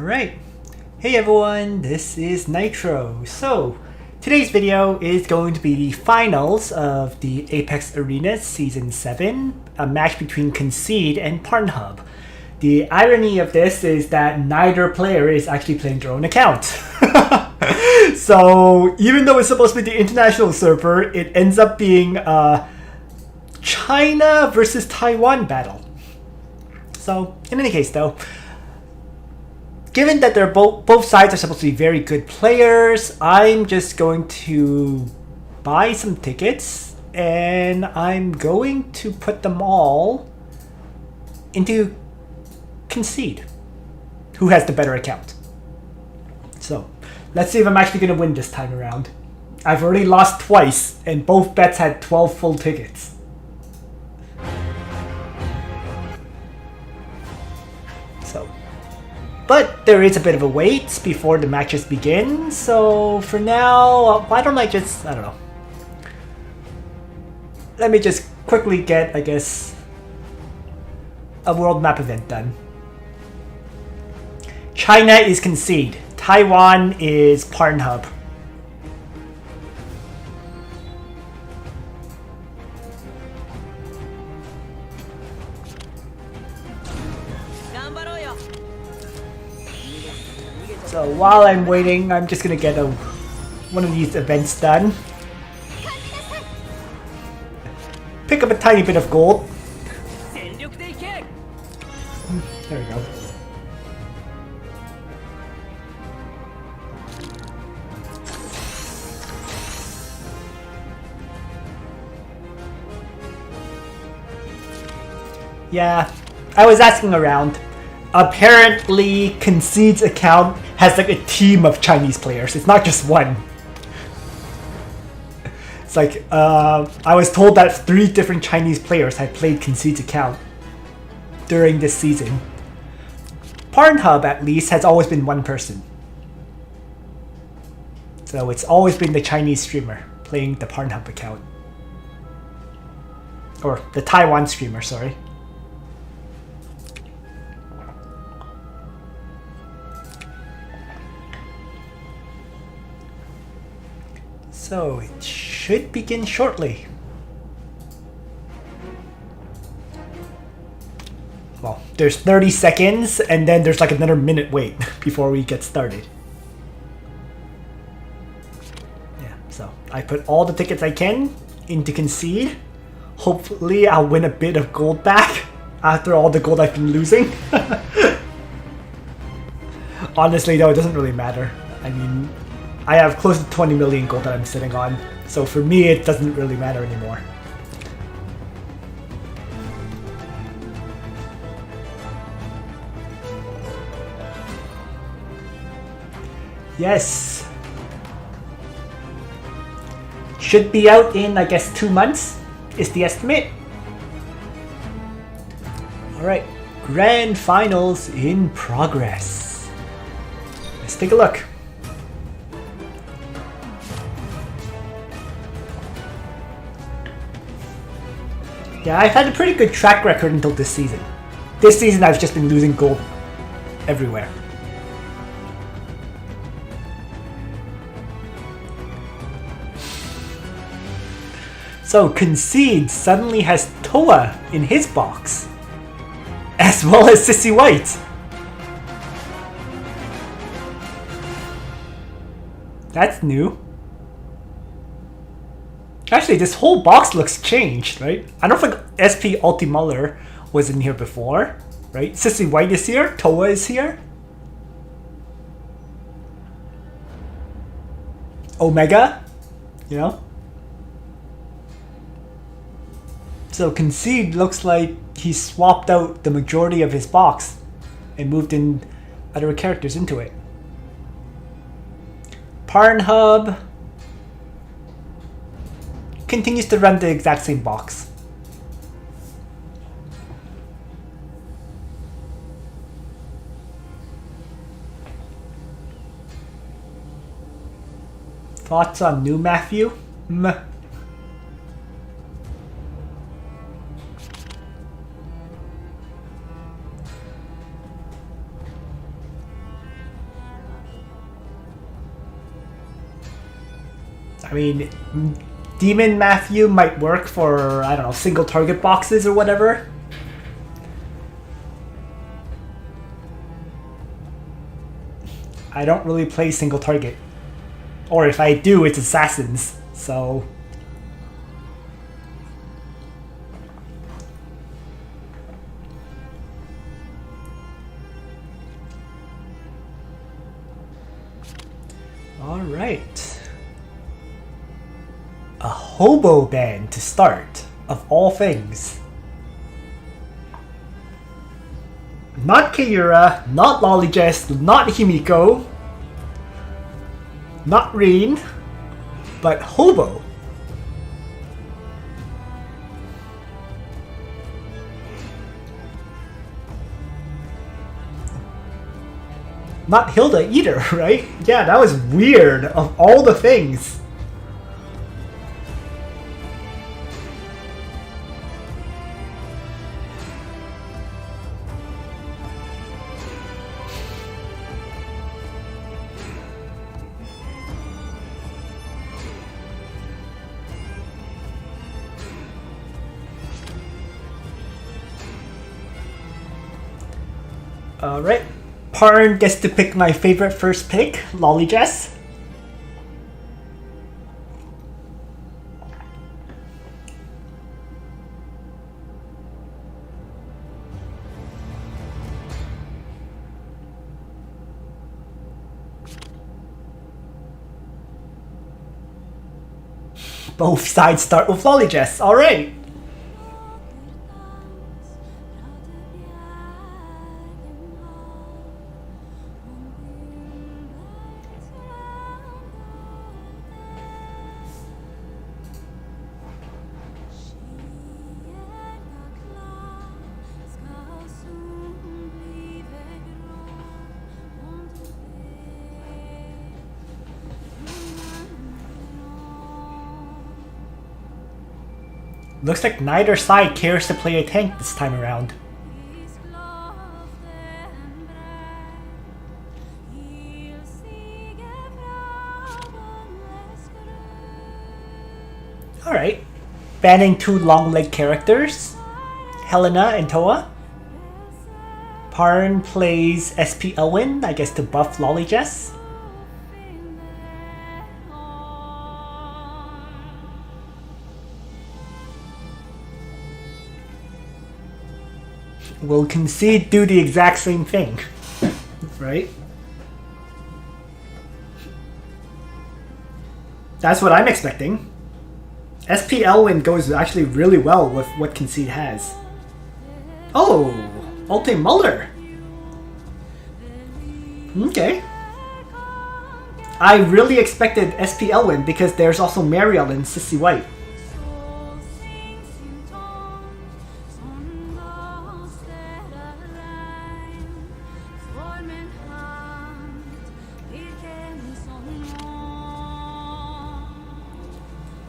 Alright, hey everyone, this is Nitro. So, today's video is going to be the finals of the Apex Arena Season 7, a match between Concede and Parnhub. The irony of this is that neither player is actually playing their own account. So, even though it's supposed to be the international server, it ends up being a China versus Taiwan battle. So, in any case though, given that they're both sides are supposed to be very good players, I'm just going to buy some tickets and I'm going to put them all into Concede, who has the better account. So, let's see if I'm actually going to win this time around. I've already lost twice and both bets had 12 full tickets. So, but there is a bit of a wait before the matches begin, so for now, why don't I just, I don't know. Let me just quickly get, I guess, a world map event done. China is Concede. Taiwan is Parnhub. So while I'm waiting, I'm just gonna get one of these events done. Pick up a tiny bit of gold. There we go. Yeah, I was asking around. Apparently, Concede's account has like a team of Chinese players. It's not just one. It's like, I was told that 3 different Chinese players had played Concede's account during this season. Parnhub, at least, has always been one person. So it's always been the Chinese streamer playing the Parnhub account. Or the Taiwan streamer, sorry. So it should begin shortly. Well, there's 30 seconds and then there's like another minute wait before we get started. Yeah, so I put all the tickets I can into Concede. Hopefully I'll win a bit of gold back after all the gold I've been losing. Honestly though, it doesn't really matter. I mean, I have close to 20 million gold that I'm sitting on, so for me it doesn't really matter anymore. Yes! Should be out in, I guess, 2 months is the estimate. Alright, Grand Finals in progress. Let's take a look. Yeah, I've had a pretty good track record until this season. This season I've just been losing gold everywhere. So Concede suddenly has Toa in his box, as well as Sissy White. That's new. Actually, this whole box looks changed, right? I don't think SP Ultimuller was in here before, right? Sissy White is here, Toa is here. Omega, you know? So Concede looks like he swapped out the majority of his box and moved in other characters into it. Parnhub continues to run the exact same box. Thoughts on new Matthew? I mean, Demon Matthew might work for, I don't know, single target boxes or whatever. I don't really play single target. Or if I do, it's assassins, so... Alright. A hobo band to start, of all things. Not Kayura, not Lolijest, not Himiko, not Rin, but Hobo. Not Hilda either, right? Yeah, that was weird, of all the things. Alright, Parn gets to pick my favorite first pick, Lolijess. Both sides start with Lolijess, alright. Looks like neither side cares to play a tank this time around. Alright. Banning two long leg characters, Helena and Toa. Parn plays SP Elwyn, I guess to buff Lolijess. Will Concede do the exact same thing, right? That's what I'm expecting. SP Elwyn goes actually really well with what Concede has. Oh, Ulte Muller. Okay. I really expected SP Elwyn because there's also Mariel and Sissy White.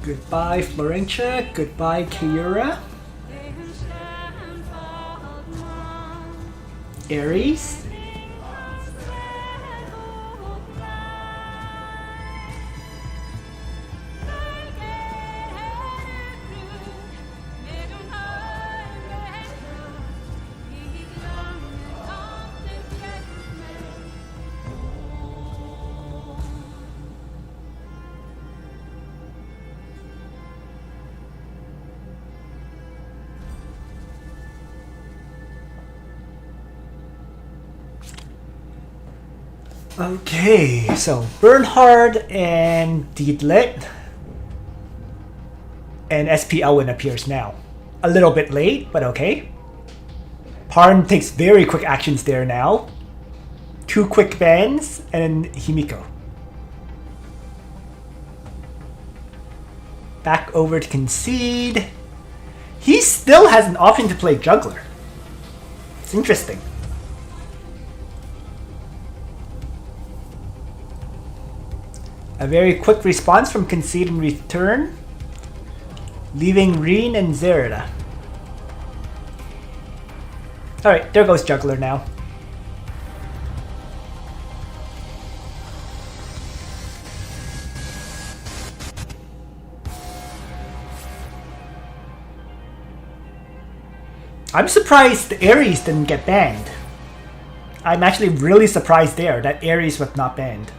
Goodbye Florentia, goodbye Kayura. Ares. Okay, so Bernhard and Dietlit and SP Elwyn appears now. A little bit late, but okay. Parn takes very quick actions there now. Two quick bans and Himiko. Back over to Concede. He still has an option to play Juggler. It's interesting. A very quick response from Concede in return, leaving Rin and Zerida. Alright, there goes Juggler now. I'm surprised Ares didn't get banned. I'm actually really surprised there that Ares was not banned.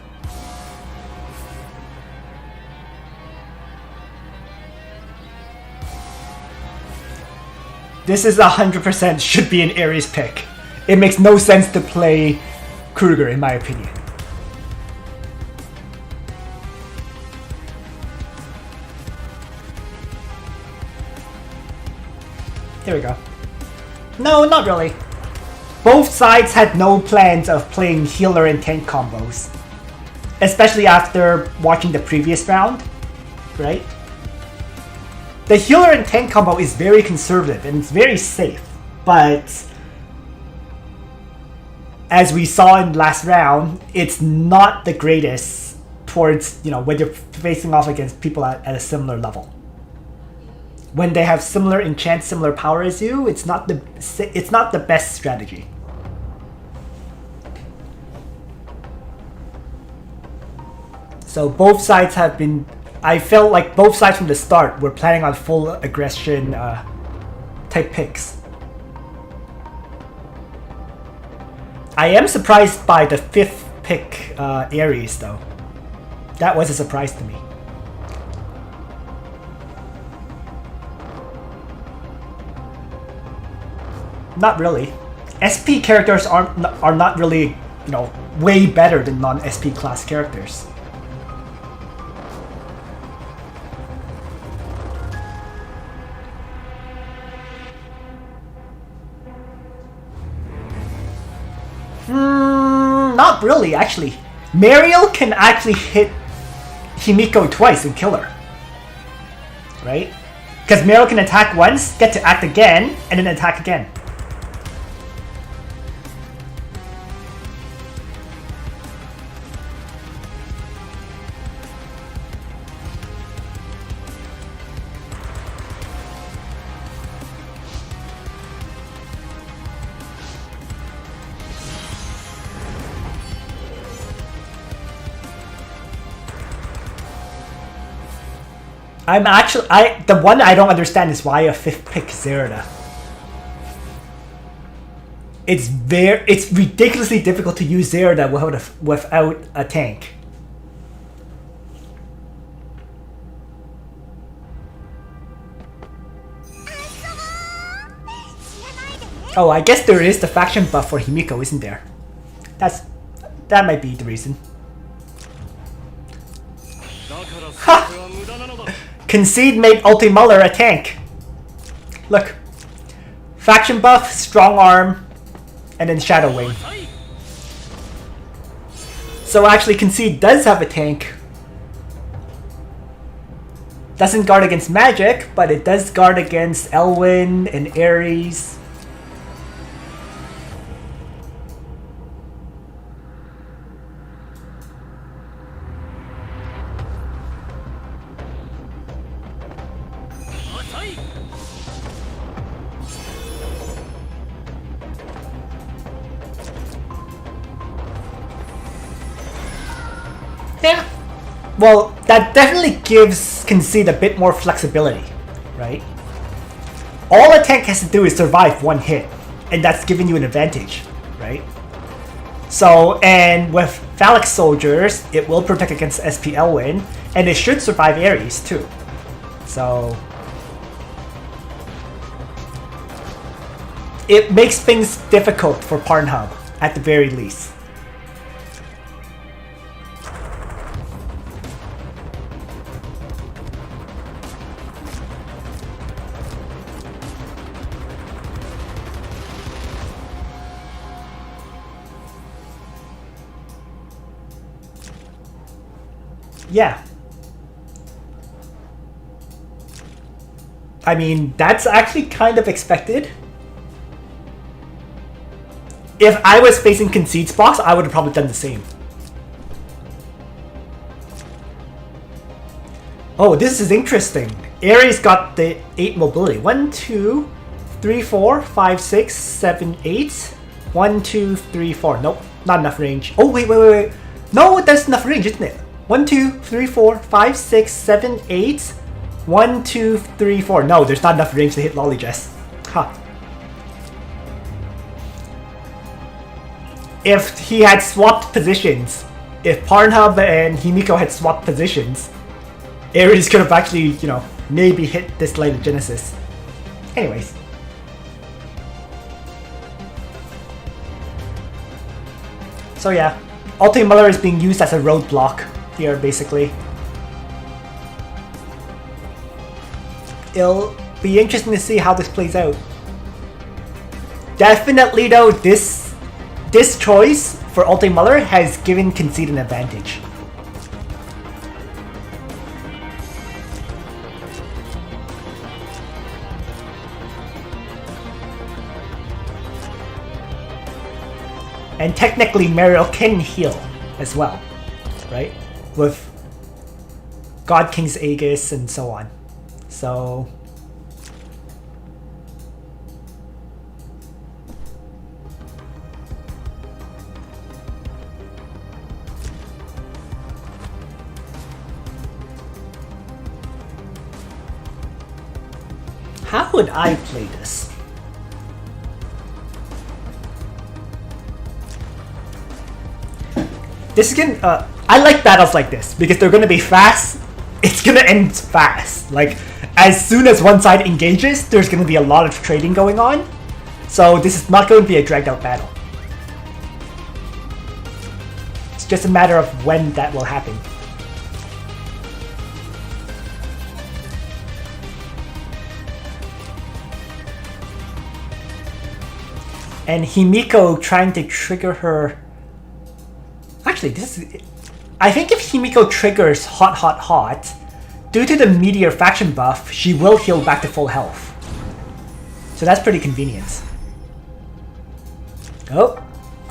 This is 100% should be an Ares pick. It makes no sense to play Kruger in my opinion. There we go. No, not really. Both sides had no plans of playing healer and tank combos. Especially after watching the previous round, right? The healer and tank combo is very conservative and it's very safe, but as we saw in last round, it's not the greatest towards, you know, when you're facing off against people at a similar level. When they have similar enchant, similar power as you, it's not the best strategy. So both sides have been. I felt like both sides from the start were planning on full aggression type picks. I am surprised by the 5th pick Ares though. That was a surprise to me. Not really. SP characters are not really, you know, way better than non-SP class characters. Not really, actually. Mariel can actually hit Himiko twice and kill her. Right? Because Mariel can attack once, get to act again, and then attack again. The one I don't understand is why a 5th pick Zerda. It's ridiculously difficult to use Zerda without a tank. Oh, I guess there is the faction buff for Himiko, isn't there? That might be the reason. Ha! Concede made Ultimuller a tank. Look. Faction buff, strong arm, and then Shadow Wing. So actually Concede does have a tank. Doesn't guard against magic, but it does guard against Elwyn and Ares. Yeah. Well, that definitely gives Concede a bit more flexibility, right? All a tank has to do is survive one hit, and that's giving you an advantage, right? So, and with Phalanx Soldiers, it will protect against SP Elwyn, and it should survive Ares too. So, it makes things difficult for Parnhub, at the very least. Yeah. I mean, that's actually kind of expected. If I was facing Concede's box, I would have probably done the same. Oh, this is interesting. Ares got the 8 mobility. 1, 2, 3, 4, 5, 6, 7, 8. 1, 2, 3, 4. Nope, not enough range. Oh, wait. No, that's enough range, isn't it? 1, 2, 3, 4, 5, 6, 7, 8. 1, 2, 3, 4. No, there's not enough range to hit Lollygess. Huh. if he had swapped positions, if Parnhub and Himiko had swapped positions, Ares could have actually, you know, maybe hit this Light of Genesis. Anyways. So yeah, Ultimate Muller is being used as a roadblock here, basically. It'll be interesting to see how this plays out. Definitely though, this choice for Ultimate Muller has given Concede an advantage. And technically Mariel can heal as well, right? With God King's Aegis and so on. So how would I play this? This is gonna, I like battles like this because they're gonna be fast. It's gonna end fast. Like, as soon as one side engages, there's gonna be a lot of trading going on. So this is not going to be a dragged out battle. It's just a matter of when that will happen. And Himiko trying to trigger her. Actually, this is. I think if Himiko triggers Hot Hot Hot, due to the Meteor faction buff, she will heal back to full health. So that's pretty convenient. Oh,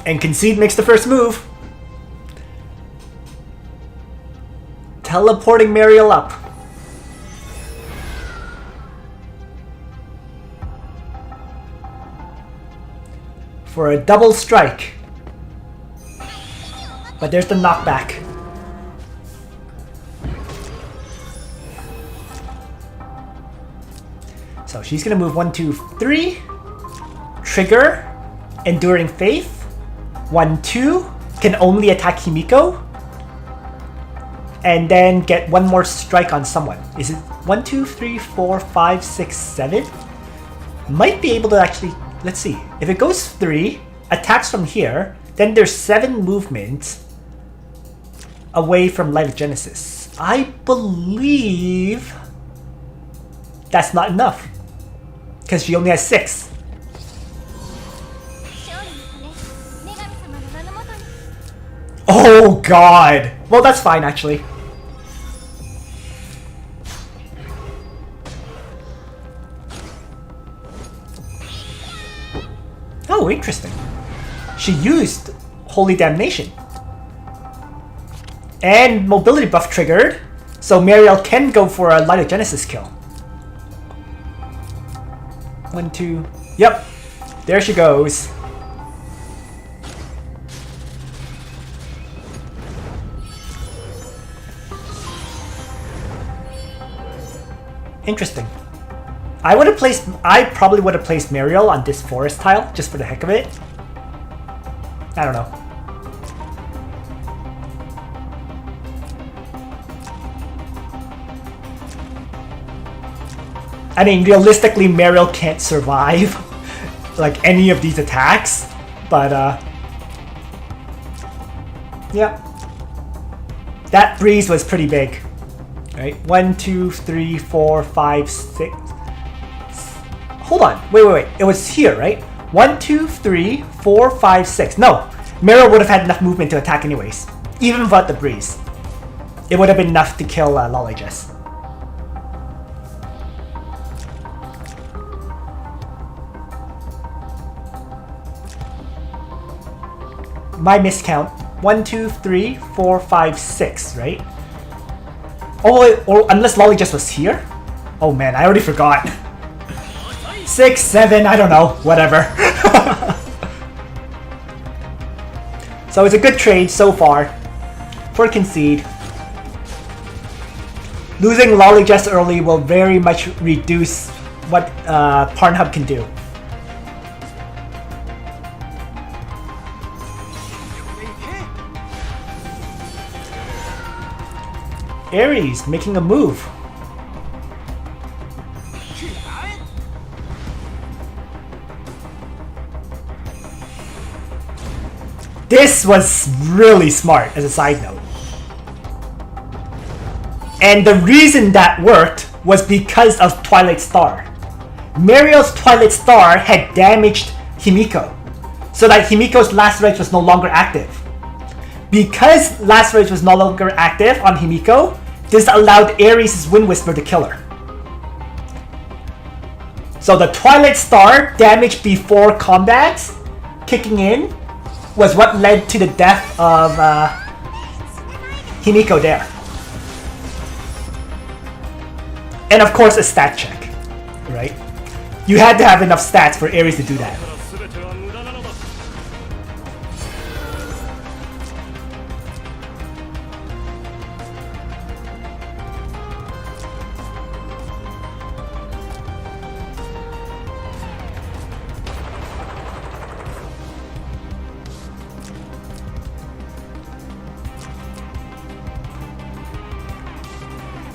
and Concede makes the first move. Teleporting Mariel up. For a double strike. But there's the knockback. So she's gonna move 1, 2, 3. Trigger. Enduring Faith. 1, 2. Can only attack Himiko. And then get one more strike on someone. Is it 1, 2, 3, 4, 5, 6, 7? Might be able to actually. Let's see. If it goes 3, attacks from here, then there's 7 movement away from Light of Genesis. I believe that's not enough. Because she only has 6. Oh god! Well, that's fine actually. Oh, interesting. She used Holy Damnation. And mobility buff triggered, so Mariel can go for a Light of Genesis kill. 1, 2. Yep. There she goes. Interesting. I probably would have placed Mariel on this forest tile just for the heck of it. I don't know. I mean, realistically, Mariel can't survive like any of these attacks, but yeah, that breeze was pretty big. Right, 1, 2, 3, 4, 5, 6. Hold on, wait. It was here, right? 1, 2, 3, 4, 5, 6. No, Mariel would have had enough movement to attack anyways, even without the breeze. It would have been enough to kill Lolly Jess. My miscount. 1, 2, 3, 4, 5, 6, right? Oh, or unless Lolly Jess was here? Oh man, I already forgot. 6, 7, I don't know, whatever. So it's a good trade so far for Concede. Losing Lolly Jess early will very much reduce what Parnhub can do. Ares making a move. This was really smart as a side note. And the reason that worked was because of Twilight Star. Mario's Twilight Star had damaged Himiko, so that Himiko's Last Rage was no longer active. Because Last Rage was no longer active on Himiko, this allowed Ares' Wind Whisper to kill her. So the Twilight Star damage before combat kicking in was what led to the death of Himiko there. And of course a stat check, right? You had to have enough stats for Ares to do that.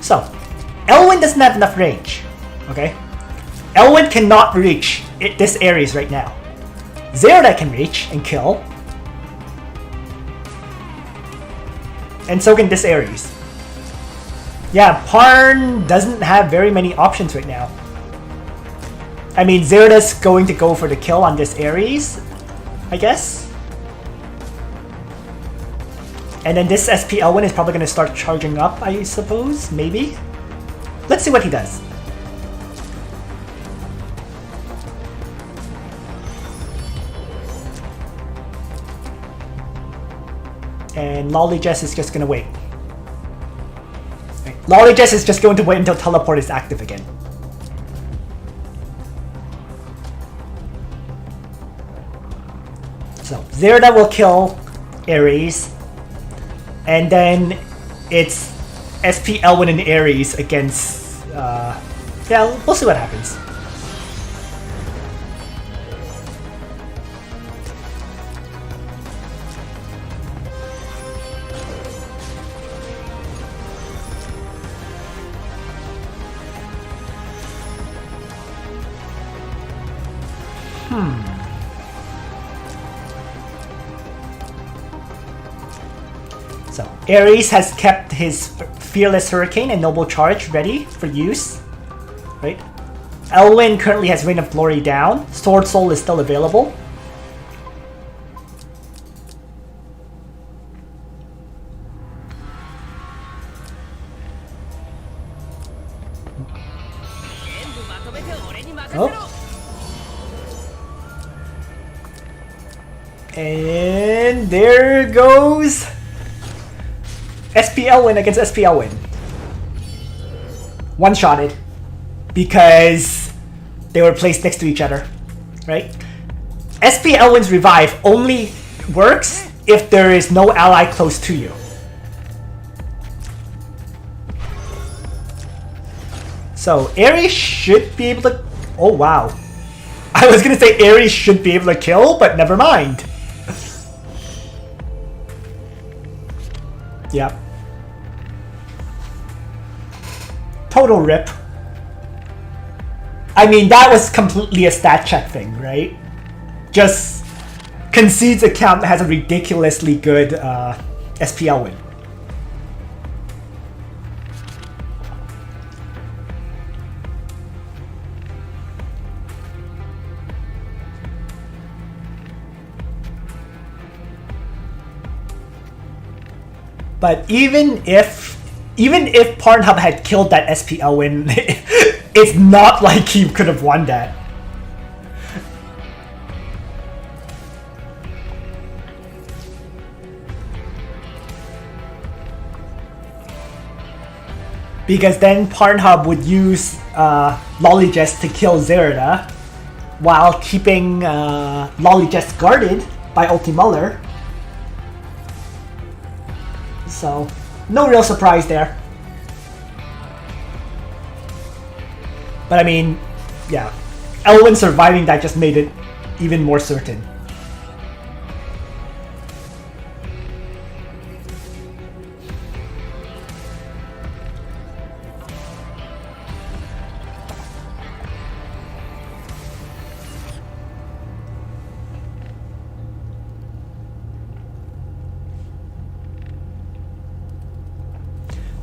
So, Elwyn doesn't have enough range, okay? Elwyn cannot reach this Ares right now. Zerda can reach and kill. And so can this Ares. Yeah, Parn doesn't have very many options right now. I mean, Zerda's going to go for the kill on this Ares, I guess. And then this SP Elwyn is probably going to start charging up, I suppose, maybe? Let's see what he does. And Lolly Jess is just going to wait. Lolly Jess is just going to wait until Teleport is active again. So, Zerda will kill Ares. And then it's SP Elwyn and Ares against... yeah, we'll see what happens. So, Ares has kept his Fearless Hurricane and Noble Charge ready for use, right? Elwyn currently has Reign of Glory down. Sword Soul is still available. Oh. And there goes SP Elwyn against SP Elwyn. One-shotted because they were placed next to each other, right? SP Elwyn's revive only works if there is no ally close to you. So Ares should be able to... Oh wow. I was gonna say Ares should be able to kill, but never mind. Yep. Total rip. I mean, that was completely a stat check thing, right? Just Concede's account has a ridiculously good SPL win. But even if Parnhub had killed that SPL win, it's not like he could have won that. Because then Parnhub would use Lollygest to kill Zerda while keeping Lollygest guarded by Ultimuller. So, no real surprise there. But I mean, yeah, Elwyn surviving that just made it even more certain.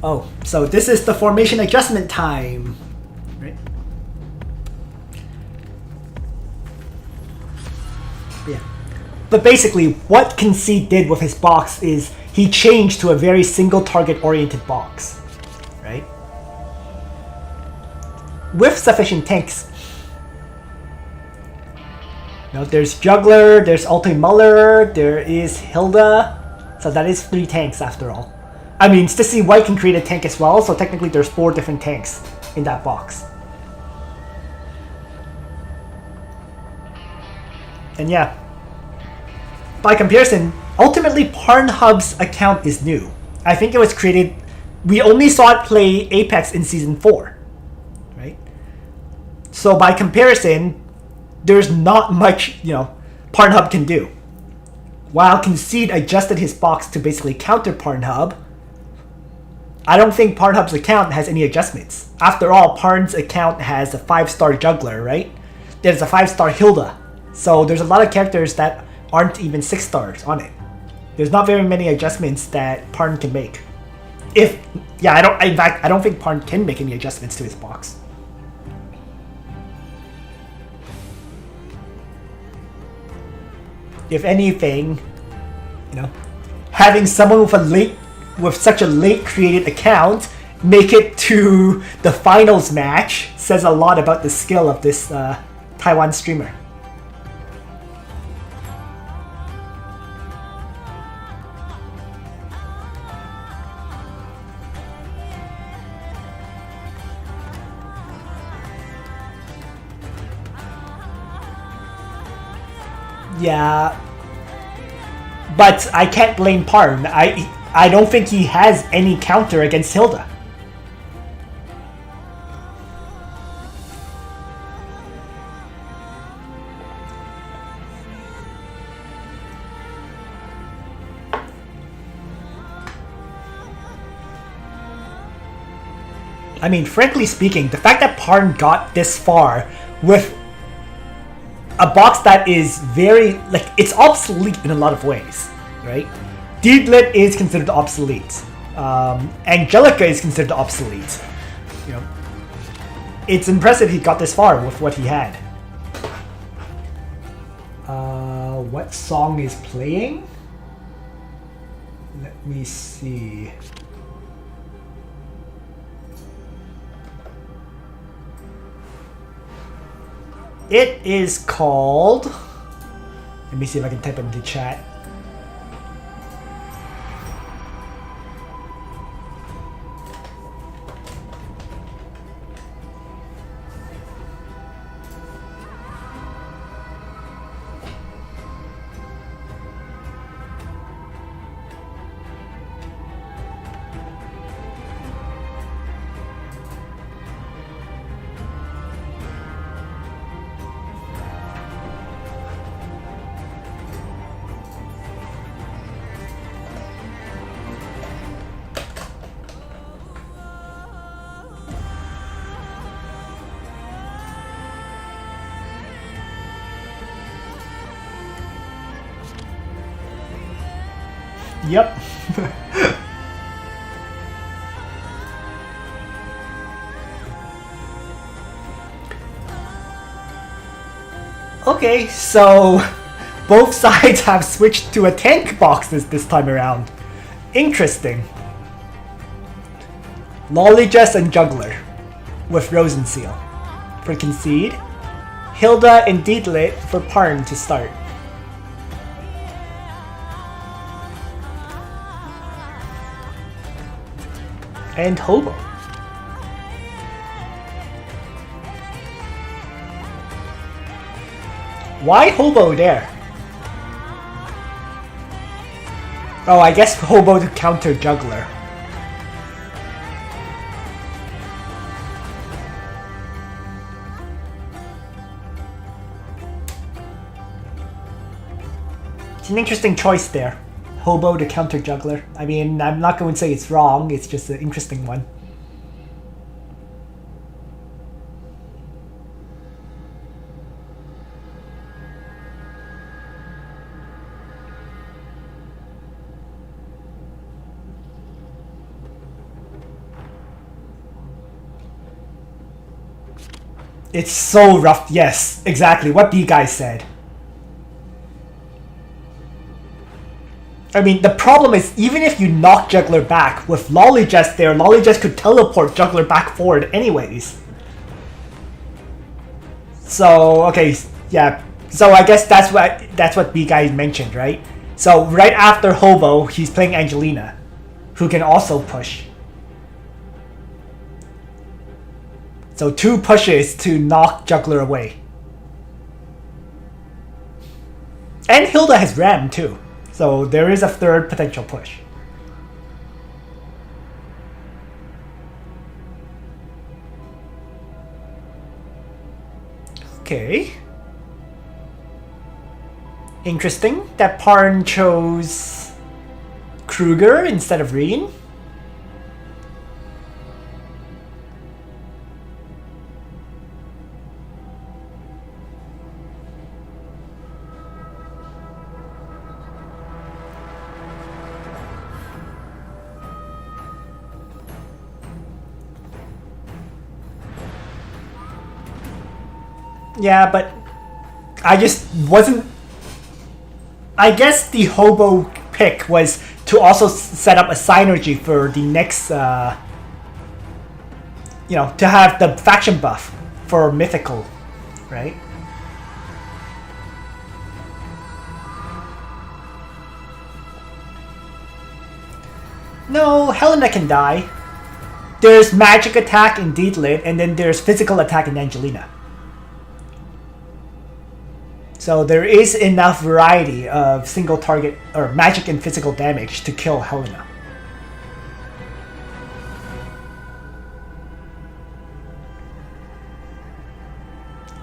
Oh, so this is the formation adjustment time, right? Yeah. But basically, what Concede did with his box is he changed to a very single target oriented box, right? With sufficient tanks. Now there's Juggler, there's Ulti Muller, there is Hilda. So that is 3 tanks after all. I mean, Stacey White can create a tank as well, so technically there's 4 different tanks in that box. And yeah, by comparison, ultimately Parnhub's account is new. I think it was created, we only saw it play Apex in Season 4, right? So by comparison, there's not much, Parnhub can do. While Concede adjusted his box to basically counter Parnhub, I don't think Parnhub's account has any adjustments. After all, Parn's account has a 5-star Juggler, right? There's a 5-star Hilda. So there's a lot of characters that aren't even 6 stars on it. There's not very many adjustments that Parn can make. In fact, I don't think Parn can make any adjustments to his box. If anything, having someone with such a late created account make it to the finals match says a lot about the skill of this Taiwan streamer. Yeah, but I can't blame Parn. I don't think he has any counter against Hilda. I mean, frankly speaking, the fact that Parn got this far with a box that is very, it's obsolete in a lot of ways, right? Deedlit is considered obsolete. Angelica is considered obsolete. It's impressive he got this far with what he had. What song is playing? Let me see. It is called... Let me see if I can type it into chat. Yep. Okay, so both sides have switched to a tank boxes this time around. Interesting. Lollygess and Juggler with Rosenseal for Concede. Hilda and Deedlit for Parn to start. And Hobo. Why Hobo there? Oh, I guess Hobo to counter Juggler. It's an interesting choice there. Hobo to counter Juggler. I mean, I'm not going to say it's wrong, it's just an interesting one. It's so rough. Yes, exactly what the guy said. I mean, the problem is, even if you knock Juggler back, with Lollygest there, Lollygest could teleport Juggler back forward anyways. So, okay, yeah. So I guess that's what B-Guy mentioned, right? So right after Hobo, he's playing Angelina, who can also push. So 2 pushes to knock Juggler away. And Hilda has Ram too. So there is a 3rd potential push. Okay. Interesting that Parn chose Kruger instead of Reen. Yeah, but I just wasn't... I guess the Hobo pick was to also set up a synergy for the next, you know, to have the faction buff for Mythical, right? No, Helena can die. There's magic attack in Deedlit, and then there's physical attack in Angelina. So there is enough variety of single target or magic and physical damage to kill Helena.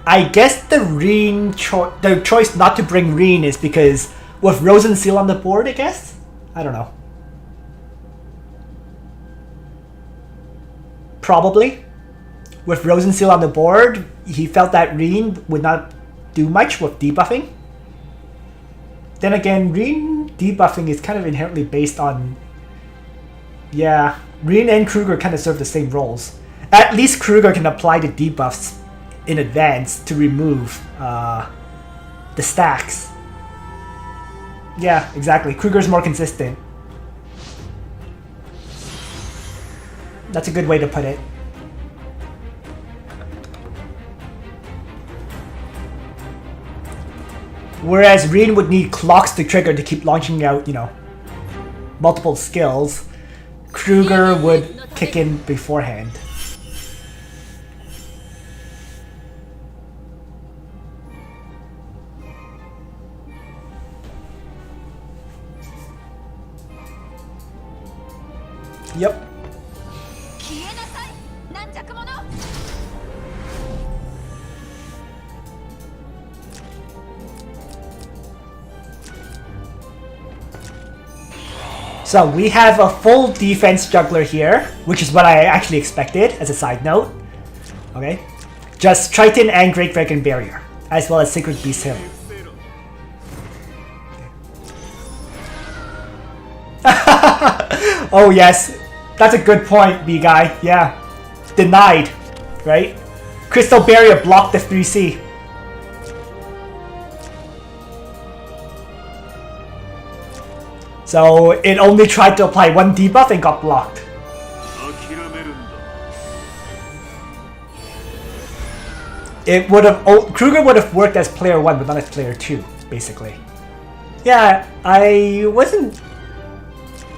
I guess the the choice not to bring Reen is because with Rosen Seal on the board, I guess? I don't know. Probably. With Rosen Seal on the board, he felt that Reen would not do much with debuffing. Then again, Reen debuffing is kind of inherently based on... Yeah, Reen and Kruger kind of serve the same roles. At least Kruger can apply the debuffs in advance to remove the stacks. Yeah, exactly. Kruger's more consistent. That's a good way to put it. Whereas Reen would need clocks to trigger to keep launching out, you know, multiple skills. Kruger would kick in beforehand. Yep. So we have a full defense juggler here, which is what I actually expected as a side note. Okay. Just Triton and Great Dragon Barrier, as well as Sacred Beast Hill. Oh yes, that's a good point, B-Guy. Yeah. Denied, right? Crystal Barrier blocked the 3C. So it only tried to apply 1 debuff and got blocked. It would have... Kruger would have worked as player 1 but not as player 2, basically. Yeah, I wasn't...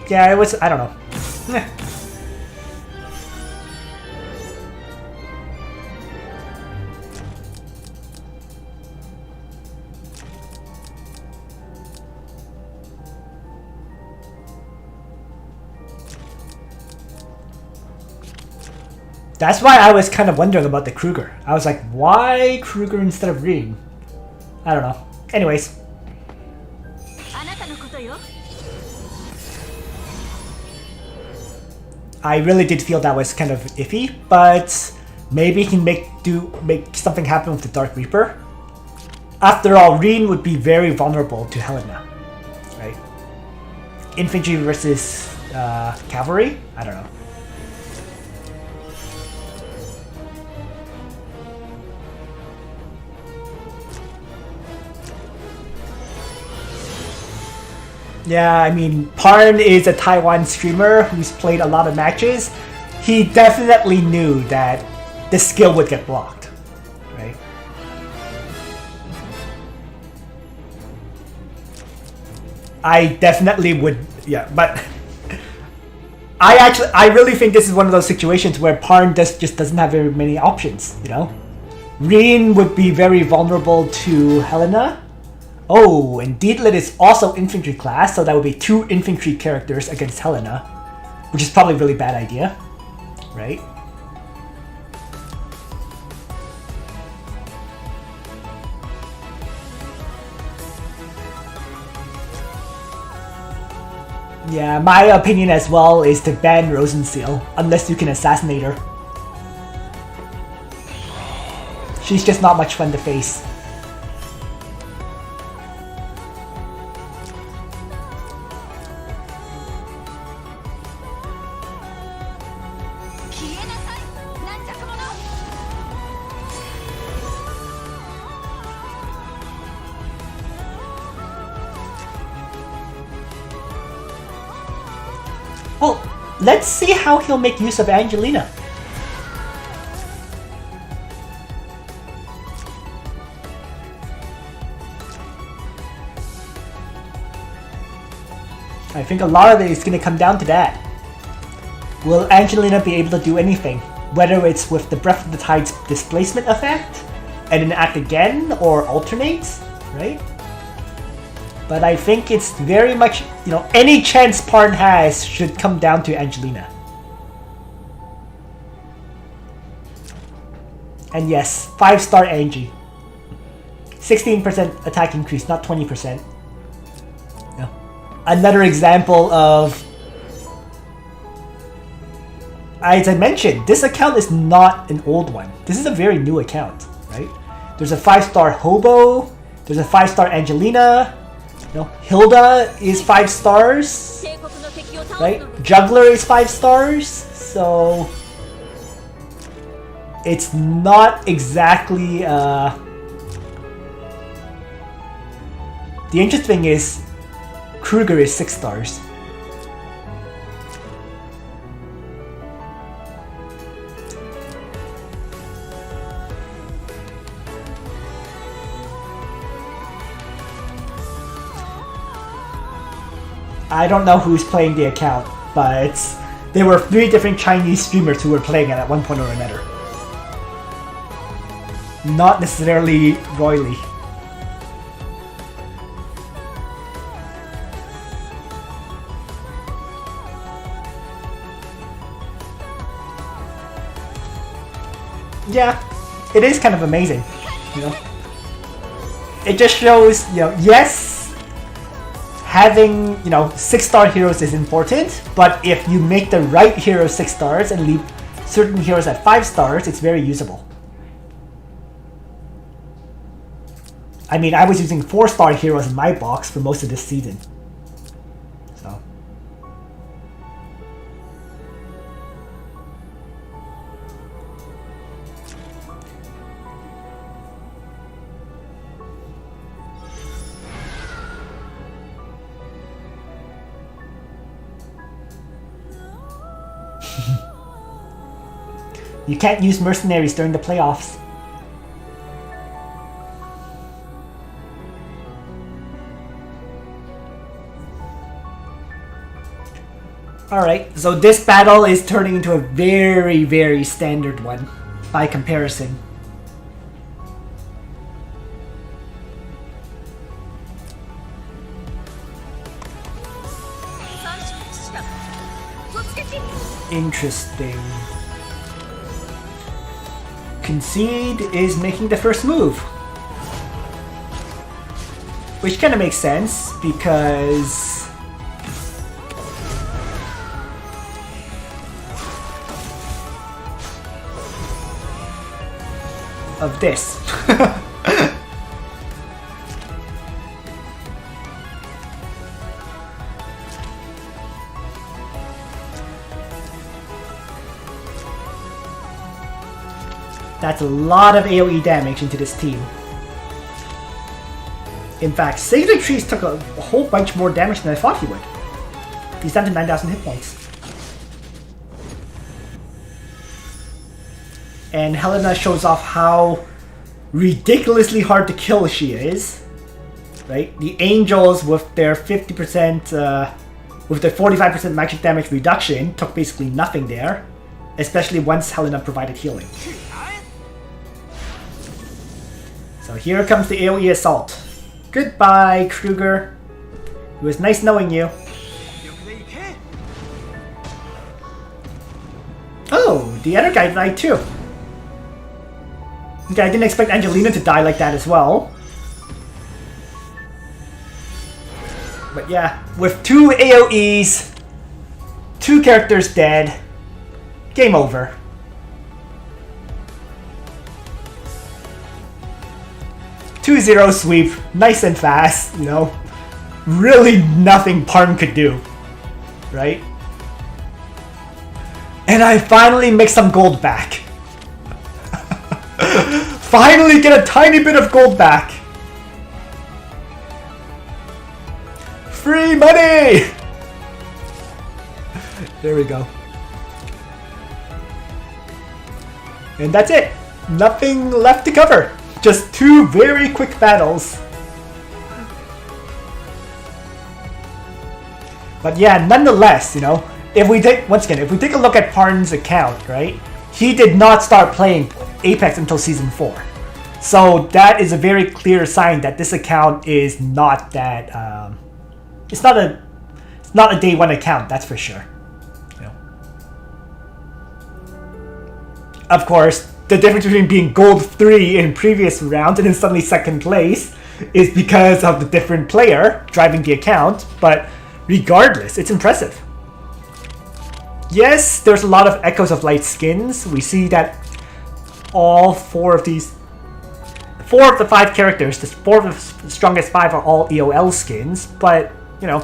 Yeah, it was... I don't know. That's why I was kind of wondering about the Kruger. I was like, why Kruger instead of Reen? I don't know. Anyways. I really did feel that was kind of iffy, but maybe he can make something happen with the Dark Reaper. After all, Reen would be very vulnerable to Helena, right? Infantry versus cavalry? I don't know. Yeah, I mean, Parn is a Taiwan streamer who's played a lot of matches. He definitely knew that the skill would get blocked, right? I definitely would, yeah, but I really think this is one of those situations where Parn just doesn't have very many options, you know? Rin would be very vulnerable to Helena. Oh, and Dietlit is also infantry class, so that would be 2 infantry characters against Helena, which is probably a really bad idea, right? Yeah, my opinion as well is to ban Rosenseal, unless you can assassinate her. She's just not much fun to face. Well, let's see how he'll make use of Angelina. I think a lot of it is going to come down to that. Will Angelina be able to do anything? Whether it's with the Breath of the Tide's displacement effect, and then act again, or alternates, right? But I think it's very much, you know, any chance Parn has should come down to Angelina. And yes, 5-star Angie. 16% attack increase, not 20%. No. Another example of... As I mentioned, this account is not an old one. This is a very new account, right? There's a 5-star Hobo, there's a 5-star Angelina, you know, Hilda is 5 stars, right? Juggler is 5 stars, so it's not exactly. The interesting thing is Kruger is 6 stars. I don't know who's playing the account, but there were 3 different Chinese streamers who were playing it at one point or another. Not necessarily Roylee. Yeah, it is kind of amazing, you know. It just shows, you know, yes, having, you know, 6-star heroes is important, but if you make the right hero 6 stars and leave certain heroes at 5 stars, it's very usable. I mean, I was using 4-star heroes in my box for most of this season. So. You can't use mercenaries during the playoffs. Alright, so this battle is turning into a very, very standard one by comparison. Interesting. Concede is making the first move. Which kind of makes sense because of this. That's a lot of AoE damage into this team. In fact, Sacred Trees took a whole bunch more damage than I thought he would. He's down to 9,000 hit points. And Helena shows off how ridiculously hard to kill she is. Right? The Angels with their 50%, with their 45% magic damage reduction took basically nothing there. Especially once Helena provided healing. So here comes the AoE assault. Goodbye, Kruger. It was nice knowing you. Oh, the other guy died too. Okay, I didn't expect Angelina to die like that as well. But yeah, with 2 AoEs, 2 characters dead, game over. Two-0 sweep, nice and fast, you know. Really nothing Parn could do, right? And I finally make some gold back. Finally get a tiny bit of gold back. Free money! There we go. And that's it. Nothing left to cover. Just 2 very quick battles. But yeah, nonetheless, you know, if we take a look at Parn's account, right? He did not start playing Apex until Season 4. So that is a very clear sign that this account is not that it's not a day 1 account, that's for sure. You know. Of course, the difference between being gold 3 in previous rounds and then suddenly 2nd place is because of the different player driving the account, but regardless, it's impressive. Yes, there's a lot of echoes of light skins. We see that all 4 of the 5 characters, the 4 of the strongest 5 are all EOL skins, but, you know,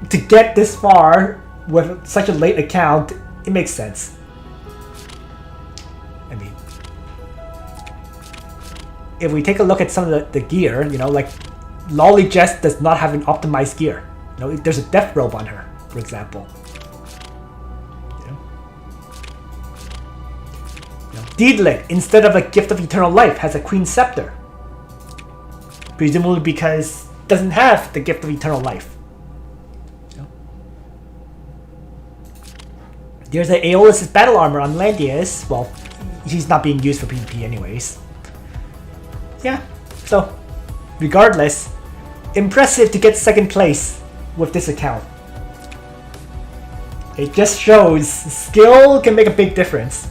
to get this far with such a late account, it makes sense. I mean, if we take a look at some of the gear, you know, like Lolly Jess does not have an optimized gear. You know, there's a death robe on her, for example. Deedlit, instead of a Gift of Eternal Life, has a Queen Scepter. Presumably because it doesn't have the Gift of Eternal Life. There's an Aeolus' battle armor on Landius. Well, he's not being used for PvP anyways. Yeah, so regardless, impressive to get 2nd place with this account. It just shows skill can make a big difference.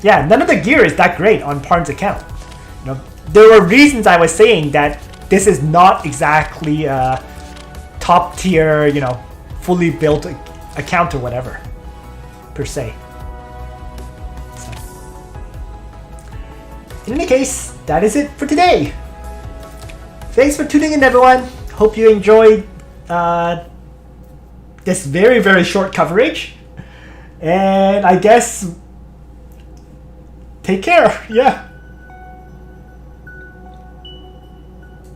Yeah, none of the gear is that great on Parn's account. You know, there were reasons I was saying that this is not exactly a top tier, you know, fully built account or whatever, per se. So. In any case, that is it for today. Thanks for tuning in, everyone. Hope you enjoyed this very, very short coverage. And I guess take care. Yeah.